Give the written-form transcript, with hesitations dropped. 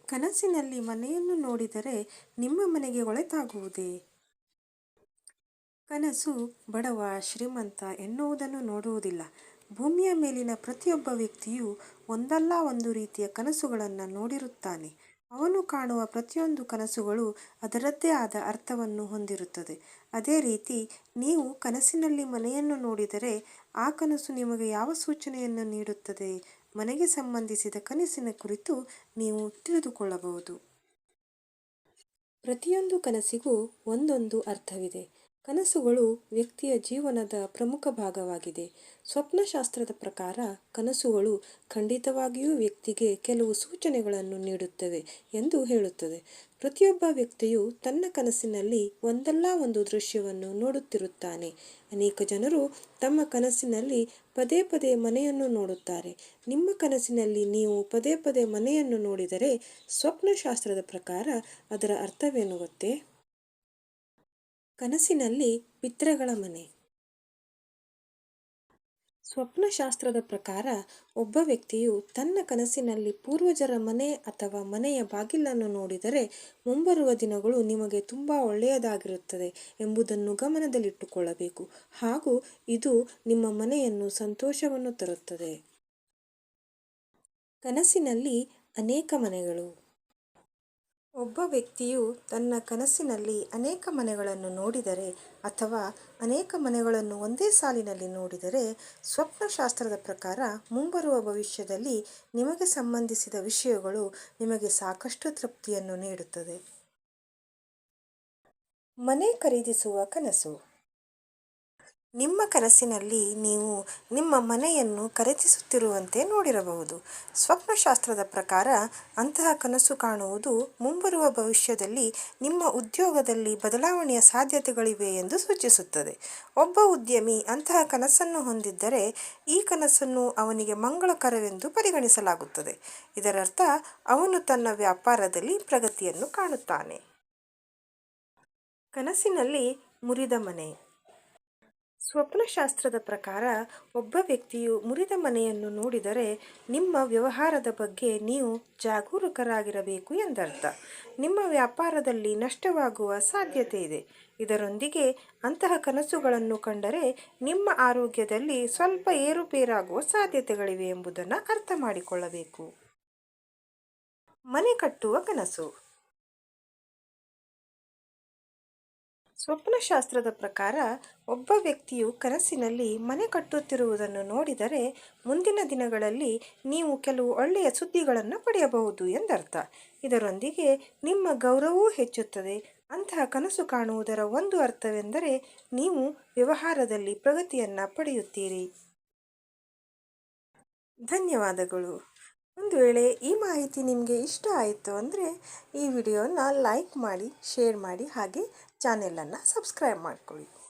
ಕನಸಿನಲ್ಲಿ ಮನೆಯನ್ನು ನೋಡಿದರೆ ನಿಮ್ಮ ಮನೆಗೆ ಒಳಿತಾಗುವುದೇ? ಕನಸು ಬಡವ ಶ್ರೀಮಂತ ಎನ್ನುವುದನ್ನು ನೋಡುವುದಿಲ್ಲ. ಭೂಮಿಯ ಮೇಲಿನ ಪ್ರತಿಯೊಬ್ಬ ವ್ಯಕ್ತಿಯೂ ಒಂದಲ್ಲ ಒಂದು ರೀತಿಯ ಕನಸುಗಳನ್ನು ನೋಡಿರುತ್ತಾನೆ. ಅವನು ಕಾಣುವ ಪ್ರತಿಯೊಂದು ಕನಸುಗಳು ಅದರದ್ದೇ ಆದ ಅರ್ಥವನ್ನು ಹೊಂದಿರುತ್ತದೆ. ಅದೇ ರೀತಿ ನೀವು ಕನಸಿನಲ್ಲಿ ಮನೆಯನ್ನು ನೋಡಿದರೆ ಆ ಕನಸು ನಿಮಗೆ ಯಾವ ಸೂಚನೆಯನ್ನು ನೀಡುತ್ತದೆ? ಮನೆಗೆ ಸಂಬಂಧಿಸಿದ ಕನಸಿನ ಕುರಿತು ನೀವು ತಿಳಿದುಕೊಳ್ಳಬಹುದು. ಪ್ರತಿಯೊಂದು ಕನಸಿಗೂ ಒಂದೊಂದು ಅರ್ಥವಿದೆ. ಕನಸುಗಳು ವ್ಯಕ್ತಿಯ ಜೀವನದ ಪ್ರಮುಖ ಭಾಗವಾಗಿದೆ. ಸ್ವಪ್ನಶಾಸ್ತ್ರದ ಪ್ರಕಾರ ಕನಸುಗಳು ಖಂಡಿತವಾಗಿಯೂ ವ್ಯಕ್ತಿಗೆ ಕೆಲವು ಸೂಚನೆಗಳನ್ನು ನೀಡುತ್ತವೆ ಎಂದು ಹೇಳುತ್ತದೆ. ಪ್ರತಿಯೊಬ್ಬ ವ್ಯಕ್ತಿಯು ತನ್ನ ಕನಸಿನಲ್ಲಿ ಒಂದಲ್ಲ ಒಂದು ದೃಶ್ಯವನ್ನು ನೋಡುತ್ತಿರುತ್ತಾನೆ. ಅನೇಕ ಜನರು ತಮ್ಮ ಕನಸಿನಲ್ಲಿ ಪದೇ ಪದೇ ಮನೆಯನ್ನು ನೋಡುತ್ತಾರೆ. ನಿಮ್ಮ ಕನಸಿನಲ್ಲಿ ನೀವು ಪದೇ ಪದೇ ಮನೆಯನ್ನು ನೋಡಿದರೆ ಸ್ವಪ್ನಶಾಸ್ತ್ರದ ಪ್ರಕಾರ ಅದರ ಅರ್ಥವೇನು ಗೊತ್ತೇ? ಕನಸಿನಲ್ಲಿ ಪಿತೃಗಳ ಮನೆ. ಸ್ವಪ್ನಶಾಸ್ತ್ರದ ಪ್ರಕಾರ ಒಬ್ಬ ವ್ಯಕ್ತಿಯು ತನ್ನ ಕನಸಿನಲ್ಲಿ ಪೂರ್ವಜರ ಮನೆ ಅಥವಾ ಮನೆಯ ಬಾಗಿಲನ್ನು ನೋಡಿದರೆ ಮುಂಬರುವ ದಿನಗಳು ನಿಮಗೆ ತುಂಬ ಒಳ್ಳೆಯದಾಗಿರುತ್ತದೆ ಎಂಬುದನ್ನು ಗಮನದಲ್ಲಿಟ್ಟುಕೊಳ್ಳಬೇಕು. ಹಾಗೂ ಇದು ನಿಮ್ಮ ಮನೆಯನ್ನು ಸಂತೋಷವನ್ನು ತರುತ್ತದೆ. ಕನಸಿನಲ್ಲಿ ಅನೇಕ ಮನೆಗಳು. ಒಬ್ಬ ವ್ಯಕ್ತಿಯು ತನ್ನ ಕನಸಿನಲ್ಲಿ ಅನೇಕ ಮನೆಗಳನ್ನು ನೋಡಿದರೆ ಅಥವಾ ಅನೇಕ ಮನೆಗಳನ್ನು ಒಂದೇ ಸಾಲಿನಲ್ಲಿ ನೋಡಿದರೆ ಸ್ವಪ್ನಶಾಸ್ತ್ರದ ಪ್ರಕಾರ ಮುಂಬರುವ ಭವಿಷ್ಯದಲ್ಲಿ ನಿಮಗೆ ಸಂಬಂಧಿಸಿದ ವಿಷಯಗಳು ನಿಮಗೆ ಸಾಕಷ್ಟು ತೃಪ್ತಿಯನ್ನು ನೀಡುತ್ತದೆ. ಮನೆ ಖರೀದಿಸುವ ಕನಸು. ನಿಮ್ಮ ಕನಸಿನಲ್ಲಿ ನೀವು ನಿಮ್ಮ ಮನೆಯನ್ನು ಖರೀದಿಸುತ್ತಿರುವಂತೆ ನೋಡಿರಬಹುದು. ಸ್ವಪ್ನಶಾಸ್ತ್ರದ ಪ್ರಕಾರ ಅಂತಹ ಕನಸು ಕಾಣುವುದು ಮುಂಬರುವ ಭವಿಷ್ಯದಲ್ಲಿ ನಿಮ್ಮ ಉದ್ಯೋಗದಲ್ಲಿ ಬದಲಾವಣೆಯ ಸಾಧ್ಯತೆಗಳಿವೆ ಎಂದು ಸೂಚಿಸುತ್ತದೆ. ಒಬ್ಬ ಉದ್ಯಮಿ ಅಂತಹ ಕನಸನ್ನು ಹೊಂದಿದ್ದರೆ ಈ ಕನಸನ್ನು ಅವನಿಗೆ ಮಂಗಳಕರವೆಂದು ಪರಿಗಣಿಸಲಾಗುತ್ತದೆ. ಇದರರ್ಥ ಅವನು ತನ್ನ ವ್ಯಾಪಾರದಲ್ಲಿ ಪ್ರಗತಿಯನ್ನು ಕಾಣುತ್ತಾನೆ. ಕನಸಿನಲ್ಲಿ ಮುರಿದ ಮನೆ. ಸ್ವಪ್ನಶಾಸ್ತ್ರದ ಪ್ರಕಾರ ಒಬ್ಬ ವ್ಯಕ್ತಿಯು ಮುರಿದ ಮನೆಯನ್ನು ನೋಡಿದರೆ ನಿಮ್ಮ ವ್ಯವಹಾರದ ಬಗ್ಗೆ ನೀವು ಜಾಗರೂಕರಾಗಿರಬೇಕು ಎಂದರ್ಥ. ನಿಮ್ಮ ವ್ಯಾಪಾರದಲ್ಲಿ ನಷ್ಟವಾಗುವ ಸಾಧ್ಯತೆ ಇದೆ. ಇದರೊಂದಿಗೆ ಅಂತಹ ಕನಸುಗಳನ್ನು ಕಂಡರೆ ನಿಮ್ಮ ಆರೋಗ್ಯದಲ್ಲಿ ಸ್ವಲ್ಪ ಏರುಪೇರಾಗುವ ಸಾಧ್ಯತೆಗಳಿವೆ ಎಂಬುದನ್ನು ಅರ್ಥ ಮಾಡಿಕೊಳ್ಳಬೇಕು. ಮನೆ ಕಟ್ಟುವ ಕನಸು. ಸ್ವಪ್ನಶಾಸ್ತ್ರದ ಪ್ರಕಾರ ಒಬ್ಬ ವ್ಯಕ್ತಿಯು ಕನಸಿನಲ್ಲಿ ಮನೆ ಕಟ್ಟುತ್ತಿರುವುದನ್ನು ನೋಡಿದರೆ ಮುಂದಿನ ದಿನಗಳಲ್ಲಿ ನೀವು ಕೆಲವು ಒಳ್ಳೆಯ ಸುದ್ದಿಗಳನ್ನು ಪಡೆಯಬಹುದು ಎಂದರ್ಥ. ಇದರೊಂದಿಗೆ ನಿಮ್ಮ ಗೌರವವೂ ಹೆಚ್ಚುತ್ತದೆ. ಅಂತಹ ಕನಸು ಕಾಣುವುದರ ಒಂದು ಅರ್ಥವೆಂದರೆ ನೀವು ವ್ಯವಹಾರದಲ್ಲಿ ಪ್ರಗತಿಯನ್ನು ಪಡೆಯುತ್ತೀರಿ. ಧನ್ಯವಾದಗಳು. ಒಂದು ವೇಳೆ ಈ ಮಾಹಿತಿ ನಿಮಗೆ ಇಷ್ಟ ಆಯಿತು ಅಂದರೆ ಈ ವಿಡಿಯೋನ ಲೈಕ್ ಮಾಡಿ, ಶೇರ್ ಮಾಡಿ, ಹಾಗೆ ಚಾನೆಲನ್ನು ಸಬ್ಸ್ಕ್ರೈಬ್ ಮಾಡಿಕೊಳ್ಳಿ.